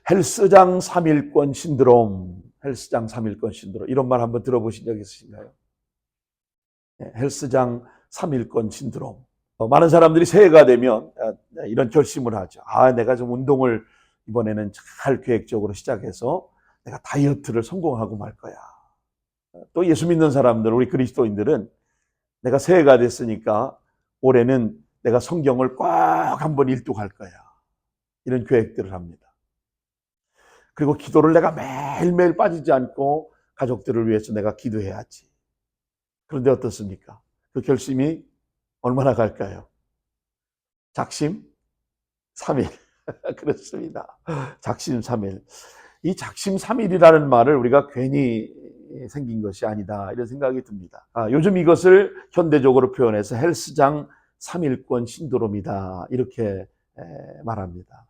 헬스장 3일권 신드롬, 헬스장 3일권 신드롬. 이런 말 한번 들어보신 적 있으신가요? 네, 헬스장 3일권 신드롬. 많은 사람들이 새해가 되면 이런 결심을 하죠. 내가 좀 운동을 이번에는 잘 계획적으로 시작해서 내가 다이어트를 성공하고 말 거야. 또 예수 믿는 사람들, 우리 그리스도인들은 내가 새해가 됐으니까 올해는 내가 성경을 꼭 한번 일독할 거야. 이런 계획들을 합니다. 그리고 기도를 내가 매일매일 빠지지 않고 가족들을 위해서 내가 기도해야지. 그런데 어떻습니까? 그 결심이 얼마나 갈까요? 작심 3일. 그렇습니다. 작심 3일. 이 작심 3일이라는 말을 우리가 괜히 생긴 것이 아니다, 이런 생각이 듭니다. 요즘 이것을 현대적으로 표현해서 헬스장 3일권 신드롬이다, 이렇게 말합니다.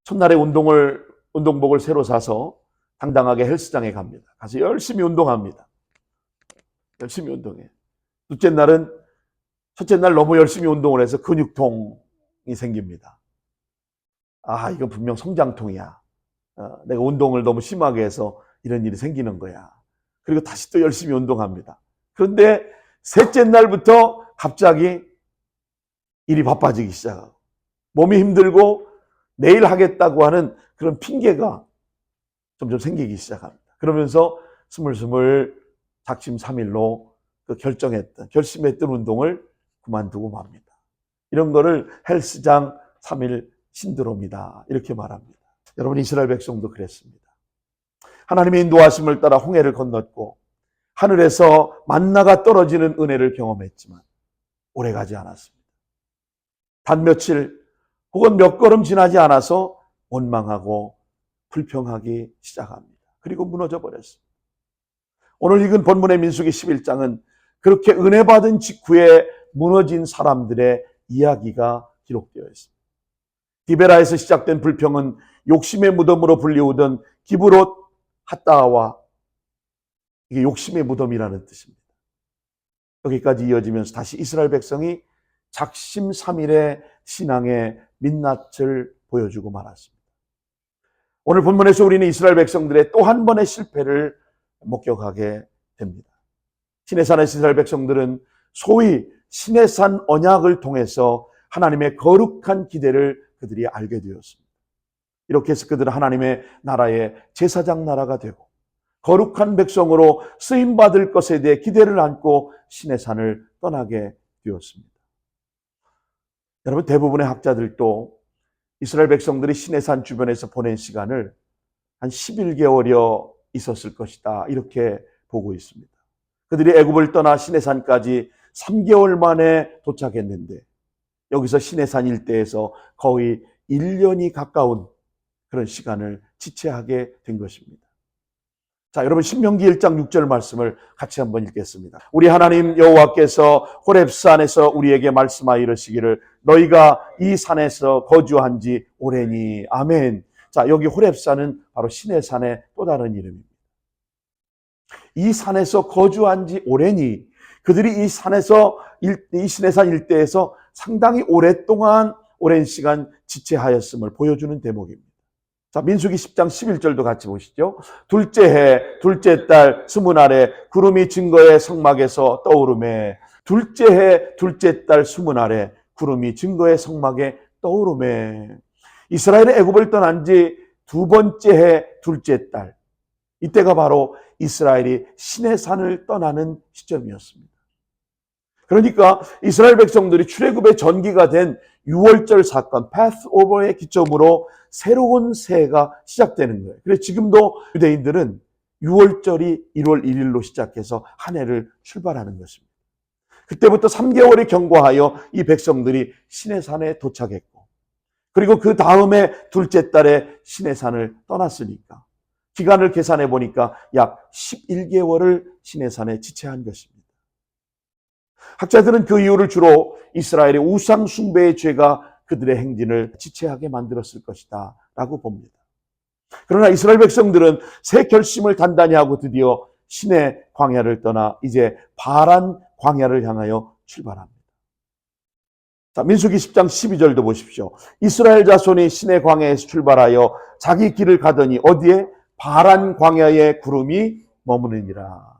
첫날에 운동복을 새로 사서 당당하게 헬스장에 갑니다. 가서 열심히 운동합니다. 열심히 운동해. 첫째 날 너무 열심히 운동을 해서 근육통이 생깁니다. 이건 분명 성장통이야. 내가 운동을 너무 심하게 해서 이런 일이 생기는 거야. 그리고 다시 또 열심히 운동합니다. 그런데 셋째 날부터 갑자기 일이 바빠지기 시작하고 몸이 힘들고 내일 하겠다고 하는 그런 핑계가 점점 생기기 시작합니다. 그러면서 스물스물 작심 3일로 결심했던 운동을 그만두고 맙니다. 이런 거를 헬스장 3일 신드롬이다, 이렇게 말합니다. 여러분, 이스라엘 백성도 그랬습니다. 하나님의 인도하심을 따라 홍해를 건넜고 하늘에서 만나가 떨어지는 은혜를 경험했지만 오래가지 않았습니다. 단 며칠 혹은 몇 걸음 지나지 않아서 원망하고 불평하기 시작합니다. 그리고 무너져 버렸습니다. 오늘 읽은 본문의 민수기 11장은 그렇게 은혜 받은 직후에 무너진 사람들의 이야기가 기록되어 있습니다. 디베라에서 시작된 불평은 욕심의 무덤으로 불리우던 기브롯 핫다와, 이게 욕심의 무덤이라는 뜻입니다. 여기까지 이어지면서 다시 이스라엘 백성이 작심 3일의 신앙의 민낯을 보여주고 말았습니다. 오늘 본문에서 우리는 이스라엘 백성들의 또 한 번의 실패를 목격하게 됩니다. 시내산의 이스라엘 백성들은 소위 시내산 언약을 통해서 하나님의 거룩한 기대를 그들이 알게 되었습니다. 이렇게 해서 그들은 하나님의 나라의 제사장 나라가 되고 거룩한 백성으로 쓰임받을 것에 대해 기대를 안고 시내산을 떠나게 되었습니다. 여러분, 대부분의 학자들도 이스라엘 백성들이 시내산 주변에서 보낸 시간을 한 11개월여 있었을 것이다, 이렇게 보고 있습니다. 그들이 애굽을 떠나 시내산까지 3개월 만에 도착했는데 여기서 시내산 일대에서 거의 1년이 가까운 그런 시간을 지체하게 된 것입니다. 자, 여러분, 신명기 1장 6절 말씀을 같이 한번 읽겠습니다. 우리 하나님 여호와께서 호렙산에서 우리에게 말씀하여 이르시기를 너희가 이 산에서 거주한 지 오래니. 아멘. 자, 여기 호렙산은 바로 시내산의 또 다른 이름입니다. 이 산에서 거주한 지 오래니, 그들이 이 시내산 일대에서 상당히 오랜 시간 지체하였음을 보여주는 대목입니다. 자, 민수기 10장 11절도 같이 보시죠. 둘째 해, 둘째 달, 스무날에 구름이 증거의 성막에서 떠오르매. 둘째 해, 둘째 달, 스무날에 구름이 증거의 성막에 떠오르매. 이스라엘의 애굽을 떠난 지 두 번째 해, 둘째 달. 이때가 바로 이스라엘이 시내산을 떠나는 시점이었습니다. 그러니까 이스라엘 백성들이 출애굽의 전기가 된 6월절 사건, 패스오버의 기점으로 새로운 새해가 시작되는 거예요. 그래서 지금도 유대인들은 6월절이 1월 1일로 시작해서 한 해를 출발하는 것입니다. 그때부터 3개월이 경과하여 이 백성들이 시내산에 도착했고, 그리고 그 다음에 둘째 달에 시내산을 떠났으니까 기간을 계산해 보니까 약 11개월을 시내산에 지체한 것입니다. 학자들은 그 이유를 주로 이스라엘의 우상 숭배의 죄가 그들의 행진을 지체하게 만들었을 것이다 라고 봅니다. 그러나 이스라엘 백성들은 새 결심을 단단히 하고 드디어 시내 광야를 떠나 이제 바란 광야를 향하여 출발합니다. 자, 민수기 10장 12절도 보십시오. 이스라엘 자손이 시내 광야에서 출발하여 자기 길을 가더니 어디에? 바란 광야에 구름이 머무르니라.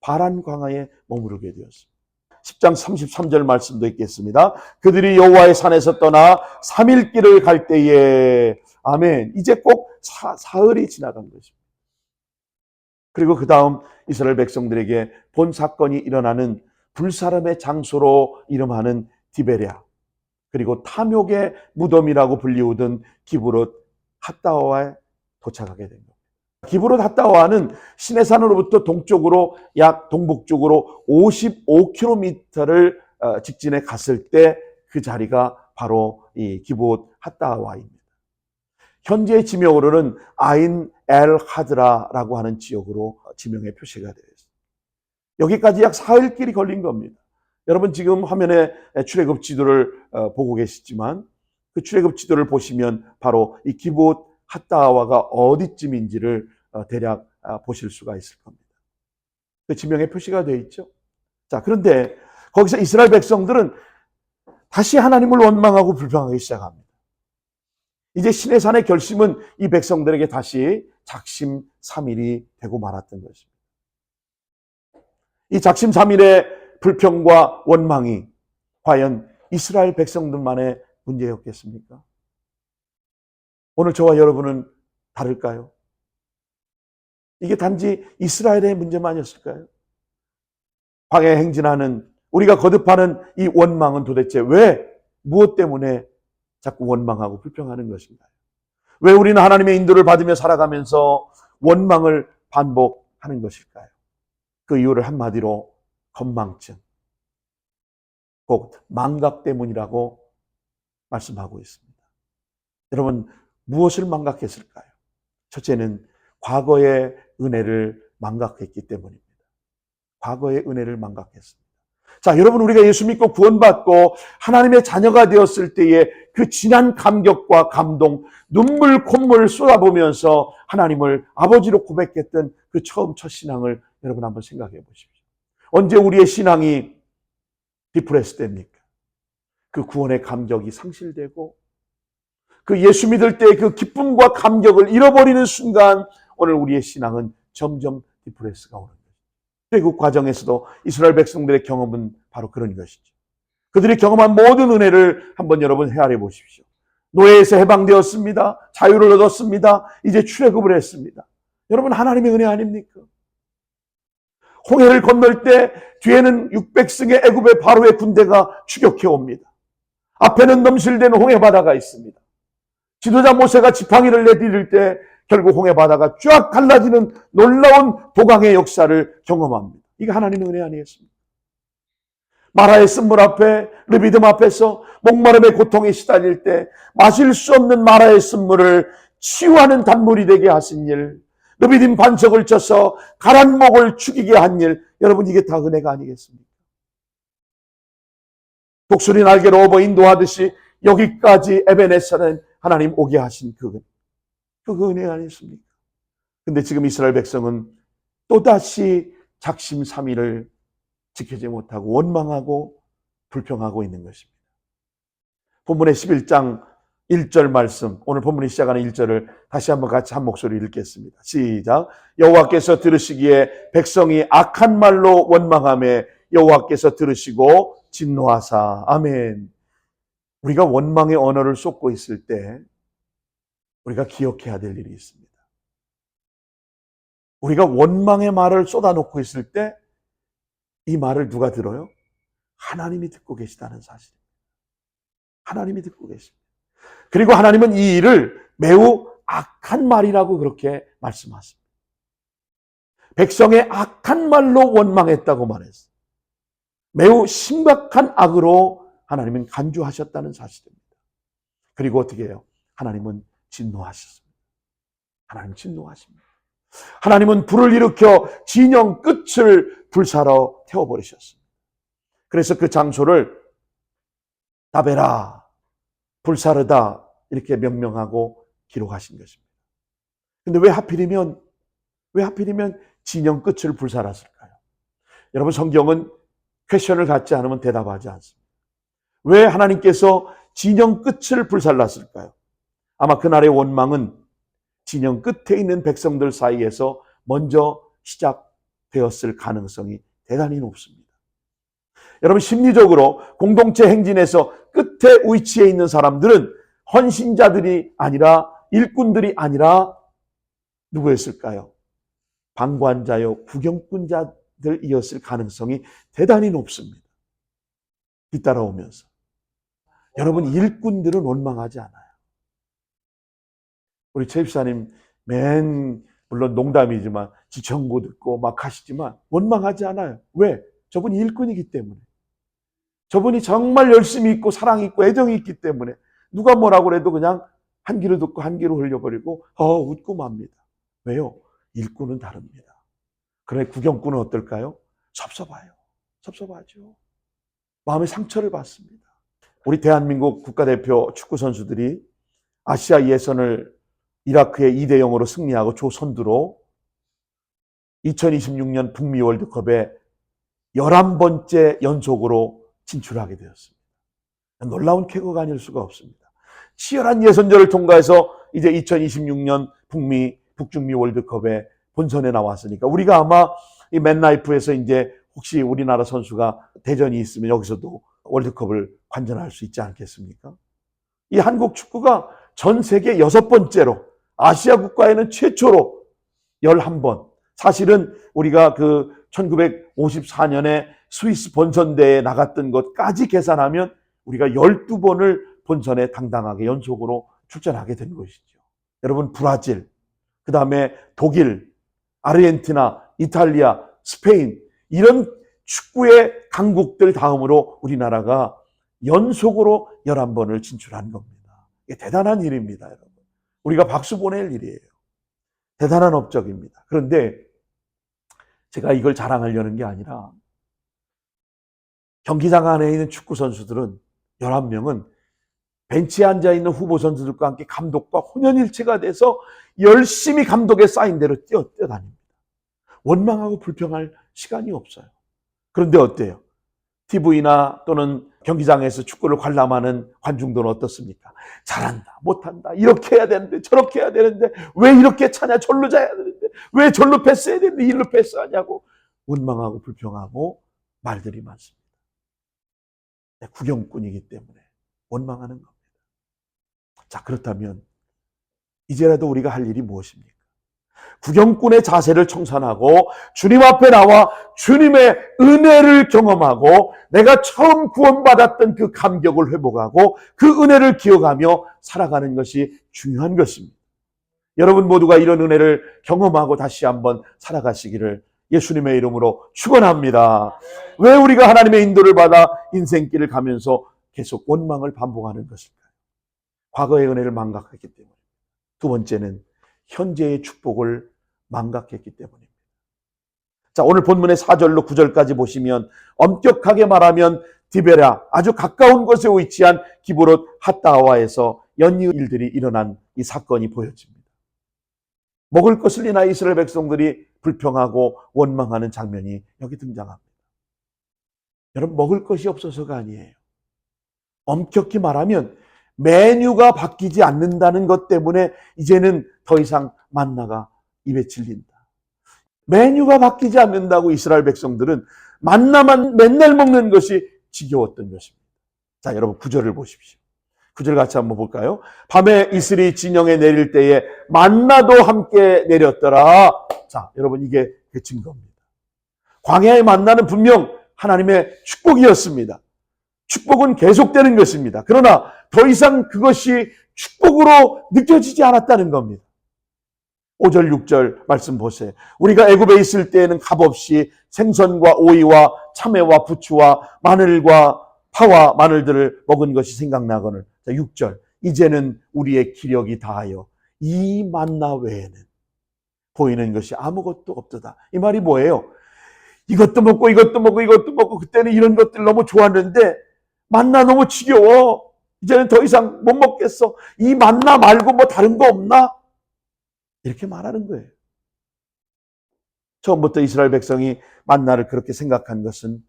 바란 광야에 머무르게 되었습니다. 10장 33절 말씀도 있겠습니다. 그들이 여호와의 산에서 떠나 3일 길을 갈 때에, 아멘, 이제 꼭 사흘이 지나간 것입니다. 그리고 그 다음 이스라엘 백성들에게 본 사건이 일어나는 불사름의 장소로 이름하는 디베랴, 그리고 탐욕의 무덤이라고 불리우던 기브롯 핫다와에 도착하게 됩니다. 기브롯 핫다와는 시내산으로부터 동쪽으로 약 동북쪽으로 55km를 직진해 갔을 때 그 자리가 바로 이 기브롯 핫다와입니다. 현재 지명으로는 아인 엘 하드라라고 하는 지역으로 지명의 표시가 되어 있습니다. 여기까지 약 4일 길이 걸린 겁니다. 여러분 지금 화면에 출애굽 지도를 보고 계시지만 그 출애굽 지도를 보시면 바로 이 기브롯 핫다와가 어디쯤인지를 대략 보실 수가 있을 겁니다. 그 지명의 표시가 되어 있죠. 자, 그런데 거기서 이스라엘 백성들은 다시 하나님을 원망하고 불평하기 시작합니다. 이제 시내산의 결심은 이 백성들에게 다시 작심삼일이 되고 말았던 것입니다. 이 작심삼일의 불평과 원망이 과연 이스라엘 백성들만의 문제였겠습니까? 오늘 저와 여러분은 다를까요? 이게 단지 이스라엘의 문제만이었을까요? 광야에 행진하는 우리가 거듭하는 이 원망은 도대체 왜, 무엇 때문에 자꾸 원망하고 불평하는 것인가요? 왜 우리는 하나님의 인도를 받으며 살아가면서 원망을 반복하는 것일까요? 그 이유를 한마디로 건망증, 곧 망각 때문이라고 말씀하고 있습니다. 여러분, 무엇을 망각했을까요? 첫째는 과거의 은혜를 망각했기 때문입니다. 과거의 은혜를 망각했습니다. 자, 여러분, 우리가 예수 믿고 구원받고 하나님의 자녀가 되었을 때의 그 진한 감격과 감동, 눈물 콧물 쏟아보면서 하나님을 아버지로 고백했던 그 첫 신앙을 여러분 한번 생각해 보십시오. 언제 우리의 신앙이 디프레스 됩니까? 그 구원의 감격이 상실되고 그 예수 믿을 때의 그 기쁨과 감격을 잃어버리는 순간 오늘 우리의 신앙은 점점 디프레스가 오는 거예요. 그 과정에서도 이스라엘 백성들의 경험은 바로 그런 것이죠. 그들이 경험한 모든 은혜를 한번 여러분 헤아려 보십시오. 노예에서 해방되었습니다. 자유를 얻었습니다. 이제 출애굽을 했습니다. 여러분, 하나님의 은혜 아닙니까? 홍해를 건널 때 뒤에는 600승의 애굽의 바로의 군대가 추격해 옵니다. 앞에는 넘실대는 홍해 바다가 있습니다. 지도자 모세가 지팡이를 내디딜 때 결국 홍해 바다가 쫙 갈라지는 놀라운 도강의 역사를 경험합니다. 이게 하나님의 은혜 아니겠습니까? 마라의 쓴물 앞에, 르비딤 앞에서 목마름의 고통에 시달릴 때 마실 수 없는 마라의 쓴물을 치유하는 단물이 되게 하신 일, 르비딤 반석을 쳐서 가란 목을 죽이게 한 일, 여러분 이게 다 은혜가 아니겠습니까? 독수리 날개로 업어 인도하듯이 여기까지 에베네셀은 하나님 오게 하신 그 은혜 아니겠습니까? 근데 지금 이스라엘 백성은 또다시 작심삼일을 지키지 못하고 원망하고 불평하고 있는 것입니다. 본문의 11장 1절 말씀, 오늘 본문이 시작하는 1절을 다시 한번 같이 한 목소리 읽겠습니다. 시작. 여호와께서 들으시기에 백성이 악한 말로 원망하며 여호와께서 들으시고 진노하사. 아멘. 우리가 원망의 언어를 쏟고 있을 때 우리가 기억해야 될 일이 있습니다. 우리가 원망의 말을 쏟아놓고 있을 때 이 말을 누가 들어요? 하나님이 듣고 계시다는 사실입니다. 하나님이 듣고 계십니다. 그리고 하나님은 이 일을 매우 악한 말이라고 그렇게 말씀하십니다. 백성의 악한 말로 원망했다고 말했어요. 매우 심각한 악으로 하나님은 간주하셨다는 사실입니다. 그리고 어떻게 해요? 하나님은 진노하셨습니다. 하나님 진노하십니다. 하나님은 불을 일으켜 진영 끝을 불사러 태워버리셨습니다. 그래서 그 장소를 다베라, 불사르다 이렇게 명명하고 기록하신 것입니다. 근데 왜 하필이면 진영 끝을 불살았을까요? 여러분, 성경은 퀘션을 갖지 않으면 대답하지 않습니다. 왜 하나님께서 진영 끝을 불살랐을까요? 아마 그날의 원망은 진영 끝에 있는 백성들 사이에서 먼저 시작되었을 가능성이 대단히 높습니다. 여러분, 심리적으로 공동체 행진에서 끝에 위치해 있는 사람들은 헌신자들이 아니라, 일꾼들이 아니라 누구였을까요? 방관자요, 구경꾼자들이었을 가능성이 대단히 높습니다. 뒤따라오면서. 여러분, 일꾼들은 원망하지 않아요. 우리 최 집사님 물론 농담이지만 지청고 듣고 막 하시지만 원망하지 않아요. 왜? 저분이 일꾼이기 때문에. 저분이 정말 열심히 있고 사랑이 있고 애정이 있기 때문에 누가 뭐라고 해도 그냥 한 귀로 듣고 한 귀로 흘려버리고 웃고 맙니다. 왜요? 일꾼은 다릅니다. 그래, 구경꾼은 어떨까요? 섭섭하죠. 마음의 상처를 받습니다. 우리 대한민국 국가대표 축구 선수들이 아시아 예선을 이라크에 2대0으로 승리하고 조선두로 2026년 북미 월드컵에 11번째 연속으로 진출하게 되었습니다. 놀라운 쾌거가 아닐 수가 없습니다. 치열한 예선전을 통과해서 이제 2026년 북중미 월드컵에 본선에 나왔으니까 우리가 아마 이 맨라이프에서 이제 혹시 우리나라 선수가 대전이 있으면 여기서도 월드컵을 관전할 수 있지 않겠습니까? 이 한국 축구가 전 세계 6번째로 아시아 국가에는 최초로 11번, 사실은 우리가 그 1954년에 스위스 본선대회에 나갔던 것까지 계산하면 우리가 12번을 본선에 당당하게 연속으로 출전하게 된 것이죠. 여러분, 브라질, 그 다음에 독일, 아르헨티나, 이탈리아, 스페인, 이런 축구의 강국들 다음으로 우리나라가 연속으로 11번을 진출한 겁니다. 이게 대단한 일입니다, 여러분. 우리가 박수 보낼 일이에요. 대단한 업적입니다. 그런데 제가 이걸 자랑하려는 게 아니라 경기장 안에 있는 축구 선수들은 11명은 벤치에 앉아있는 후보 선수들과 함께 감독과 혼연일체가 돼서 열심히 감독의 사인대로 뛰어다닙니다. 원망하고 불평할 시간이 없어요. 그런데 어때요? TV나 또는 경기장에서 축구를 관람하는 관중들은 어떻습니까? 잘한다, 못한다, 이렇게 해야 되는데 저렇게 해야 되는데 왜 이렇게 차냐, 절로 자야 되는데 왜 절로 패스해야 되는데 일로 패스하냐고 원망하고 불평하고 말들이 많습니다. 구경꾼이기 때문에 원망하는 겁니다. 자, 그렇다면 이제라도 우리가 할 일이 무엇입니까? 구경꾼의 자세를 청산하고 주님 앞에 나와 주님의 은혜를 경험하고 내가 처음 구원받았던 그 감격을 회복하고 그 은혜를 기억하며 살아가는 것이 중요한 것입니다. 여러분 모두가 이런 은혜를 경험하고 다시 한번 살아가시기를 예수님의 이름으로 축원합니다. 왜 우리가 하나님의 인도를 받아 인생길을 가면서 계속 원망을 반복하는 것일까요? 과거의 은혜를 망각했기 때문에. 두 번째는 현재의 축복을 망각했기 때문입니다. 자, 오늘 본문의 4절로 9절까지 보시면 엄격하게 말하면 디베라, 아주 가까운 곳에 위치한 기브롯 핫다와에서 연이은 일들이 일어난 이 사건이 보여집니다. 먹을 것을 인하여 이스라엘 백성들이 불평하고 원망하는 장면이 여기 등장합니다. 여러분, 먹을 것이 없어서가 아니에요. 엄격히 말하면 메뉴가 바뀌지 않는다는 것 때문에 이제는 더 이상 만나가 입에 질린다. 메뉴가 바뀌지 않는다고 이스라엘 백성들은 만나만 맨날 먹는 것이 지겨웠던 것입니다. 자, 여러분 9절을 보십시오. 9절 같이 한번 볼까요? 밤에 이슬이 진영에 내릴 때에 만나도 함께 내렸더라. 자, 여러분 이게 그 증거입니다. 광야의 만나는 분명 하나님의 축복이었습니다. 축복은 계속되는 것입니다. 그러나 더 이상 그것이 축복으로 느껴지지 않았다는 겁니다. 5절 6절 말씀 보세요. 우리가 애굽에 있을 때에는 값없이 생선과 오이와 참외와 부추와 마늘과 파와 마늘들을 먹은 것이 생각나거늘. 6절 이제는 우리의 기력이 다하여 이 만나 외에는 보이는 것이 아무것도 없도다. 이 말이 뭐예요? 이것도 먹고 이것도 먹고 이것도 먹고 그때는 이런 것들 너무 좋았는데 만나 너무 지겨워. 이제는 더 이상 못 먹겠어. 이 만나 말고 뭐 다른 거 없나? 이렇게 말하는 거예요. 처음부터 이스라엘 백성이 만나를 그렇게 생각한 것은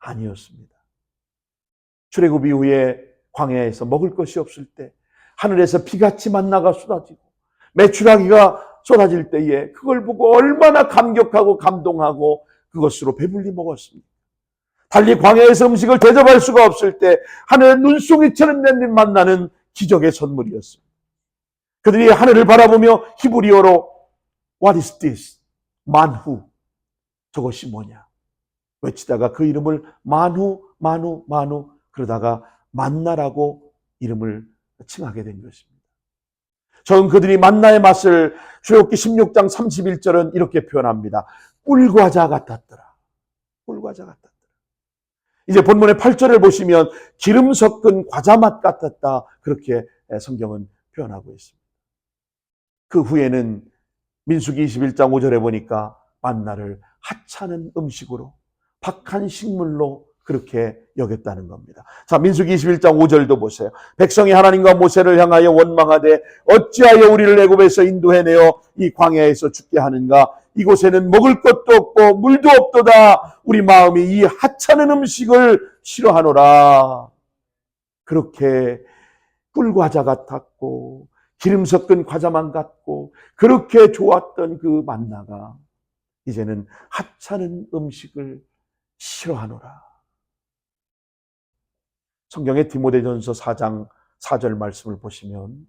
아니었습니다. 출애굽 이후에 광야에서 먹을 것이 없을 때 하늘에서 비같이 만나가 쏟아지고 메추라기가 쏟아질 때에 그걸 보고 얼마나 감격하고 감동하고 그것으로 배불리 먹었습니다. 달리 광야에서 음식을 대접할 수가 없을 때 하늘의 눈송이처럼 내린 만나는 기적의 선물이었습니다. 그들이 하늘을 바라보며 히브리어로 What is this? 만후. 저것이 뭐냐? 외치다가 그 이름을 만후, 만후, 만후 그러다가 만나라고 이름을 칭하게 된 것입니다. 처음 그들이 만나의 맛을 출애굽기 16장 31절은 이렇게 표현합니다. 꿀과자 같았더라. 꿀과자 같았더라. 이제 본문의 8절을 보시면 기름 섞은 과자 맛 같았다. 그렇게 성경은 표현하고 있습니다. 그 후에는 민수기 21장 5절에 보니까 만나를 하찮은 음식으로 박한 식물로 그렇게 여겼다는 겁니다. 자, 민수기 21장 5절도 보세요. 백성이 하나님과 모세를 향하여 원망하되 어찌하여 우리를 애굽에서 인도해내어 이 광야에서 죽게 하는가? 이곳에는 먹을 것도 없고 물도 없도다. 우리 마음이 이 하찮은 음식을 싫어하노라. 그렇게 꿀과자 같았고 기름 섞은 과자만 같고 그렇게 좋았던 그 만나가 이제는 하찮은 음식을 싫어하노라. 성경의 디모데전서 4장 4절 말씀을 보시면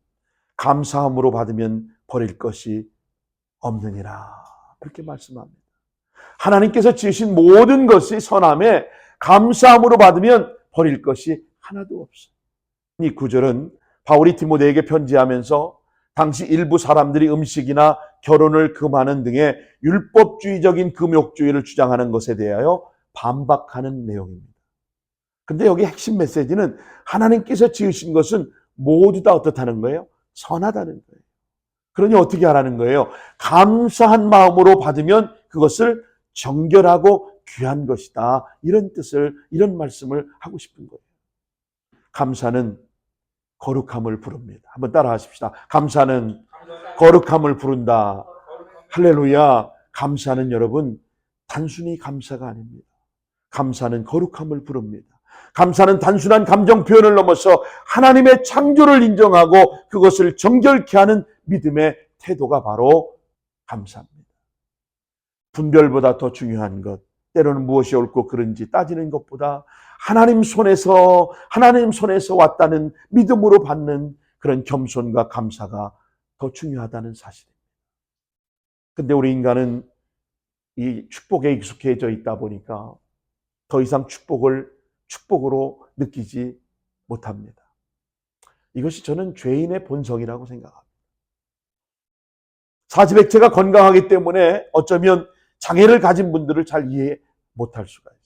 감사함으로 받으면 버릴 것이 없느니라. 그렇게 말씀합니다. 하나님께서 지으신 모든 것이 선함에 감사함으로 받으면 버릴 것이 하나도 없어요. 이 구절은 바울이 디모데에게 편지하면서 당시 일부 사람들이 음식이나 결혼을 금하는 등의 율법주의적인 금욕주의를 주장하는 것에 대하여 반박하는 내용입니다. 근데 여기 핵심 메시지는 하나님께서 지으신 것은 모두 다 어떻다는 거예요? 선하다는 거예요. 그러니 어떻게 하라는 거예요? 감사한 마음으로 받으면 그것을 정결하고 귀한 것이다. 이런 뜻을, 이런 말씀을 하고 싶은 거예요. 감사는 거룩함을 부릅니다. 한번 따라 하십시다. 감사는 거룩함을 부른다. 할렐루야. 감사는 여러분 단순히 감사가 아닙니다. 감사는 거룩함을 부릅니다. 감사는 단순한 감정 표현을 넘어서 하나님의 창조를 인정하고 그것을 정결케 하는 믿음의 태도가 바로 감사입니다. 분별보다 더 중요한 것, 때로는 무엇이 옳고 그른지 따지는 것보다 하나님 손에서 왔다는 믿음으로 받는 그런 겸손과 감사가 더 중요하다는 사실입니다. 근데 우리 인간은 이 축복에 익숙해져 있다 보니까 더 이상 축복으로 느끼지 못합니다. 이것이 저는 죄인의 본성이라고 생각합니다. 사지백체가 건강하기 때문에 어쩌면 장애를 가진 분들을 잘 이해 못할 수가 있어요.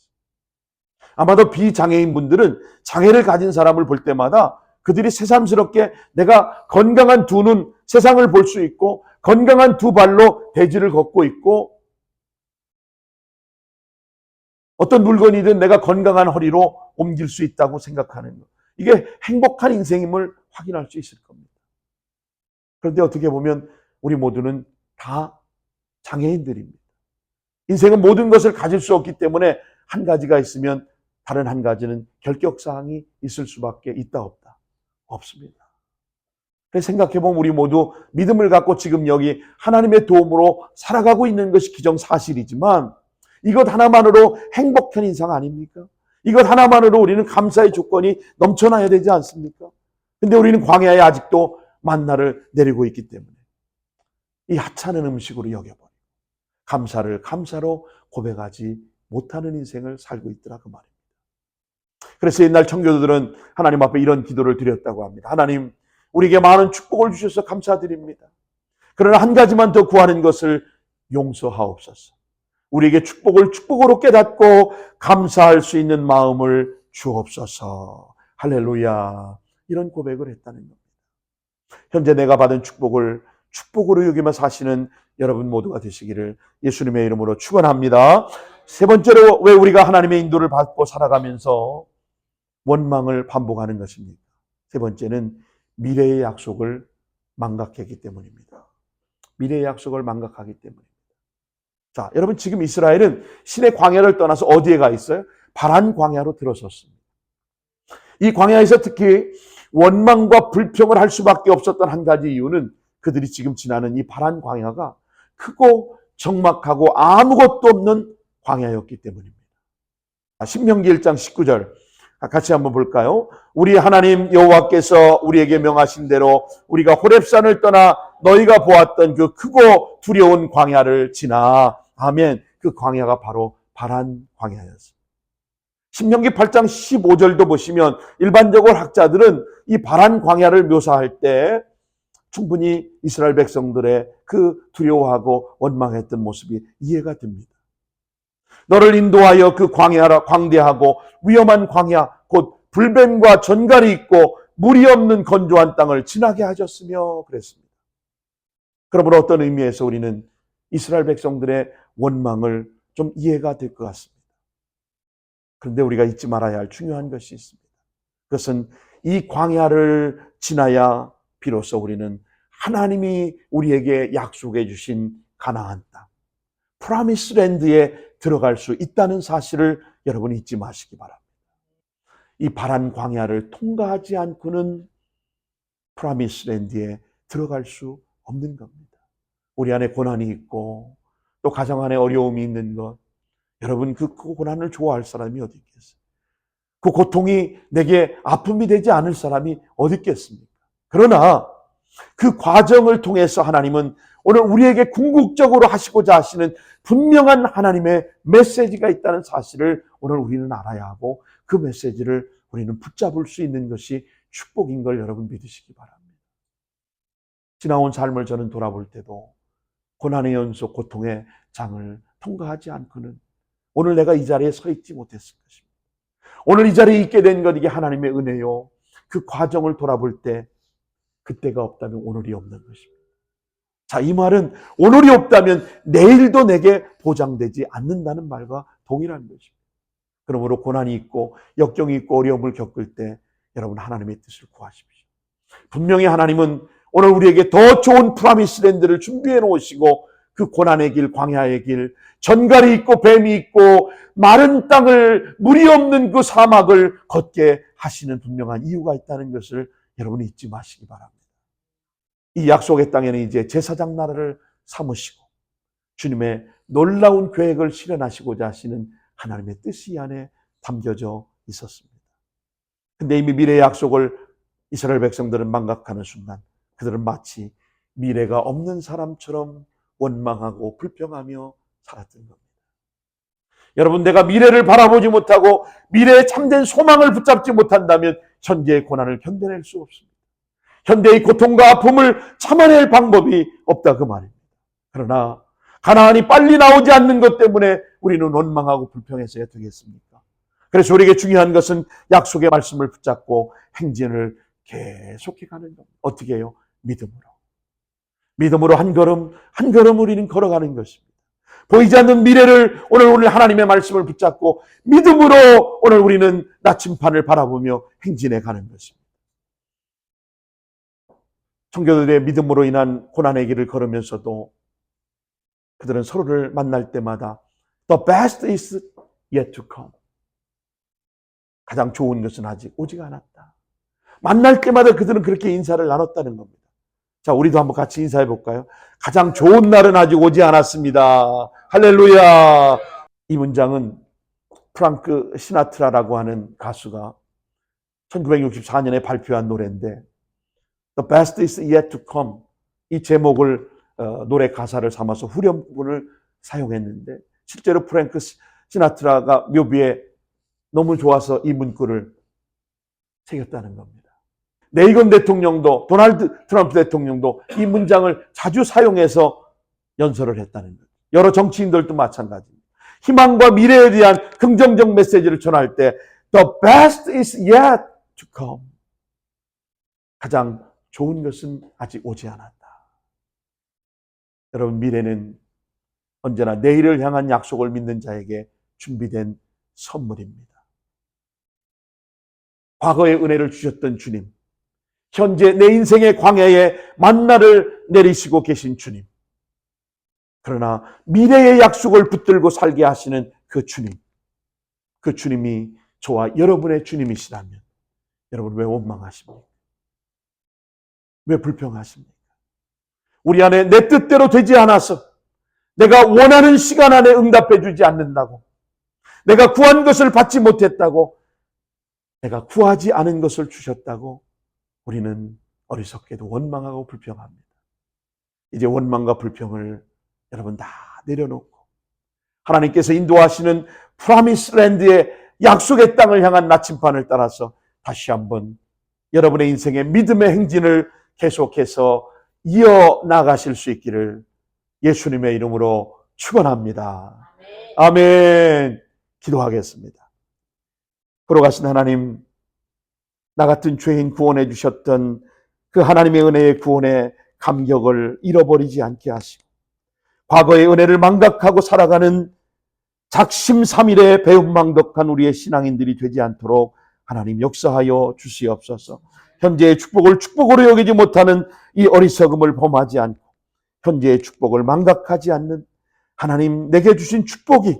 아마도 비장애인 분들은 장애를 가진 사람을 볼 때마다 그들이 새삼스럽게 내가 건강한 두 눈, 세상을 볼 수 있고 건강한 두 발로 대지를 걷고 있고 어떤 물건이든 내가 건강한 허리로 옮길 수 있다고 생각하는 것. 이게 행복한 인생임을 확인할 수 있을 겁니다. 그런데 어떻게 보면 우리 모두는 다 장애인들입니다. 인생은 모든 것을 가질 수 없기 때문에 한 가지가 있으면 다른 한 가지는 결격사항이 있을 수밖에 있다 없다. 없습니다. 그래서 생각해보면 우리 모두 믿음을 갖고 지금 여기 하나님의 도움으로 살아가고 있는 것이 기정사실이지만 이것 하나만으로 행복한 인생 아닙니까? 이것 하나만으로 우리는 감사의 조건이 넘쳐나야 되지 않습니까? 근데 우리는 광야에 아직도 만나를 내리고 있기 때문에 이 하찮은 음식으로 여겨버리고 감사를 감사로 고백하지 못하는 인생을 살고 있더라 그 말입니다. 그래서 옛날 청교도들은 하나님 앞에 이런 기도를 드렸다고 합니다. 하나님, 우리에게 많은 축복을 주셔서 감사드립니다. 그러나 한 가지만 더 구하는 것을 용서하옵소서. 우리에게 축복을 축복으로 깨닫고 감사할 수 있는 마음을 주옵소서. 할렐루야. 이런 고백을 했다는 겁니다. 현재 내가 받은 축복을 축복으로 여기며 사시는 여러분 모두가 되시기를 예수님의 이름으로 축원합니다. 세 번째로 왜 우리가 하나님의 인도를 받고 살아가면서 원망을 반복하는 것입니까? 세 번째는 미래의 약속을 망각했기 때문입니다. 미래의 약속을 망각하기 때문입니다. 자, 여러분 지금 이스라엘은 신의 광야를 떠나서 어디에 가 있어요? 바란 광야로 들어섰습니다. 이 광야에서 특히 원망과 불평을 할 수밖에 없었던 한 가지 이유는 그들이 지금 지나는 이 파란 광야가 크고 적막하고 아무것도 없는 광야였기 때문입니다. 신명기 1장 19절 같이 한번 볼까요? 우리 하나님 여호와께서 우리에게 명하신 대로 우리가 호렙산을 떠나 너희가 보았던 그 크고 두려운 광야를 지나. 아멘. 그 광야가 바로 파란 광야였습니다. 신명기 8장 15절도 보시면 일반적으로 학자들은 이 파란 광야를 묘사할 때 충분히 이스라엘 백성들의 그 두려워하고 원망했던 모습이 이해가 됩니다. 너를 인도하여 그 광대하고 위험한 광야 곧 불뱀과 전갈이 있고 물이 없는 건조한 땅을 지나게 하셨으며 그랬습니다. 그러므로 어떤 의미에서 우리는 이스라엘 백성들의 원망을 좀 이해가 될 것 같습니다. 그런데 우리가 잊지 말아야 할 중요한 것이 있습니다. 그것은 이 광야를 지나야 비로소 우리는 하나님이 우리에게 약속해 주신 가나안 땅, 프라미스랜드에 들어갈 수 있다는 사실을 여러분 잊지 마시기 바랍니다. 이 파란 광야를 통과하지 않고는 프라미스랜드에 들어갈 수 없는 겁니다. 우리 안에 고난이 있고 또 가정 안에 어려움이 있는 것, 여러분 그 고난을 좋아할 사람이 어디 있겠어요? 그 고통이 내게 아픔이 되지 않을 사람이 어디 있겠습니까? 그러나 그 과정을 통해서 하나님은 오늘 우리에게 궁극적으로 하시고자 하시는 분명한 하나님의 메시지가 있다는 사실을 오늘 우리는 알아야 하고 그 메시지를 우리는 붙잡을 수 있는 것이 축복인 걸 여러분 믿으시기 바랍니다. 지나온 삶을 저는 돌아볼 때도 고난의 연속, 고통의 장을 통과하지 않고는 오늘 내가 이 자리에 서 있지 못했을 것입니다. 오늘 이 자리에 있게 된 것 이게 하나님의 은혜요. 그 과정을 돌아볼 때 그때가 없다면 오늘이 없는 것입니다. 자, 이 말은 오늘이 없다면 내일도 내게 보장되지 않는다는 말과 동일한 것입니다. 그러므로 고난이 있고 역경이 있고 어려움을 겪을 때 여러분 하나님의 뜻을 구하십시오. 분명히 하나님은 오늘 우리에게 더 좋은 프라미스랜드를 준비해 놓으시고 그 고난의 길, 광야의 길, 전갈이 있고 뱀이 있고 마른 땅을 물이 없는 그 사막을 걷게 하시는 분명한 이유가 있다는 것을 여러분 잊지 마시기 바랍니다. 이 약속의 땅에는 이제 제사장 나라를 삼으시고 주님의 놀라운 계획을 실현하시고자 하시는 하나님의 뜻이 이 안에 담겨져 있었습니다. 근데 이미 미래의 약속을 이스라엘 백성들은 망각하는 순간 그들은 마치 미래가 없는 사람처럼 원망하고 불평하며 살았던 겁니다. 여러분, 내가 미래를 바라보지 못하고 미래의 참된 소망을 붙잡지 못한다면 현재의 고난을 견뎌낼 수 없습니다. 현재의 고통과 아픔을 참아낼 방법이 없다 그 말입니다. 그러나 가나안이 빨리 나오지 않는 것 때문에 우리는 원망하고 불평해서야 되겠습니까? 그래서 우리에게 중요한 것은 약속의 말씀을 붙잡고 행진을 계속해 가는 겁니다. 어떻게 해요? 믿음으로. 믿음으로 한 걸음 한 걸음 우리는 걸어가는 것입니다. 보이지 않는 미래를 오늘 하나님의 말씀을 붙잡고 믿음으로 오늘 우리는 나침판을 바라보며 행진해 가는 것입니다. 청교도들의 믿음으로 인한 고난의 길을 걸으면서도 그들은 서로를 만날 때마다 The best is yet to come. 가장 좋은 것은 아직 오지 않았다. 만날 때마다 그들은 그렇게 인사를 나눴다는 겁니다. 자, 우리도 한번 같이 인사해 볼까요? 가장 좋은 날은 아직 오지 않았습니다. 할렐루야. 이 문장은 프랑크 시나트라라고 하는 가수가 1964년에 발표한 노래인데 The best is yet to come. 이 제목을 노래 가사를 삼아서 후렴구를 사용했는데 실제로 프랑크 시나트라가 묘비에 너무 좋아서 이 문구를 새겼다는 겁니다. 레이건 대통령도 도널드 트럼프 대통령도 이 문장을 자주 사용해서 연설을 했다는 거예요. 여러 정치인들도 마찬가지입니다. 희망과 미래에 대한 긍정적 메시지를 전할 때 The best is yet to come. 가장 좋은 것은 아직 오지 않았다. 여러분, 미래는 언제나 내일을 향한 약속을 믿는 자에게 준비된 선물입니다. 과거의 은혜를 주셨던 주님, 현재 내 인생의 광야에 만나를 내리시고 계신 주님, 그러나 미래의 약속을 붙들고 살게 하시는 그 주님, 그 주님이 저와 여러분의 주님이시라면 여러분, 왜 원망하십니까? 왜 불평하십니까? 우리 안에 내 뜻대로 되지 않아서, 내가 원하는 시간 안에 응답해 주지 않는다고, 내가 구한 것을 받지 못했다고, 내가 구하지 않은 것을 주셨다고 우리는 어리석게도 원망하고 불평합니다. 이제 원망과 불평을 여러분 다 내려놓고 하나님께서 인도하시는 프라미스랜드의 약속의 땅을 향한 나침반을 따라서 다시 한번 여러분의 인생의 믿음의 행진을 계속해서 이어나가실 수 있기를 예수님의 이름으로 축원합니다. 아멘. 기도하겠습니다. 걸어가신 하나님, 나 같은 죄인 구원해 주셨던 그 하나님의 은혜의 구원의 감격을 잃어버리지 않게 하시고 과거의 은혜를 망각하고 살아가는 작심삼일에 배은망덕한 우리의 신앙인들이 되지 않도록 하나님 역사하여 주시옵소서. 현재의 축복을 축복으로 여기지 못하는 이 어리석음을 범하지 않고 현재의 축복을 망각하지 않는 하나님, 내게 주신 축복이,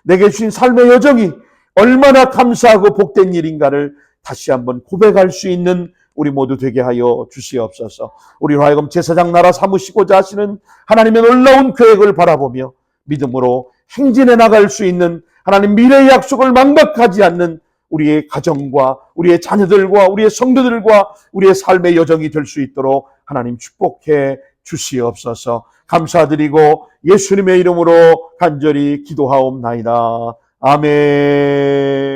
내게 주신 삶의 여정이 얼마나 감사하고 복된 일인가를 다시 한번 고백할 수 있는 우리 모두 되게 하여 주시옵소서. 우리로 하여금 제사장 나라 삼으시고자 하시는 하나님의 놀라운 계획을 바라보며 믿음으로 행진해 나갈 수 있는 하나님 미래의 약속을 망각하지 않는 우리의 가정과 우리의 자녀들과 우리의 성도들과 우리의 삶의 여정이 될 수 있도록 하나님 축복해 주시옵소서. 감사드리고 예수님의 이름으로 간절히 기도하옵나이다. 아멘.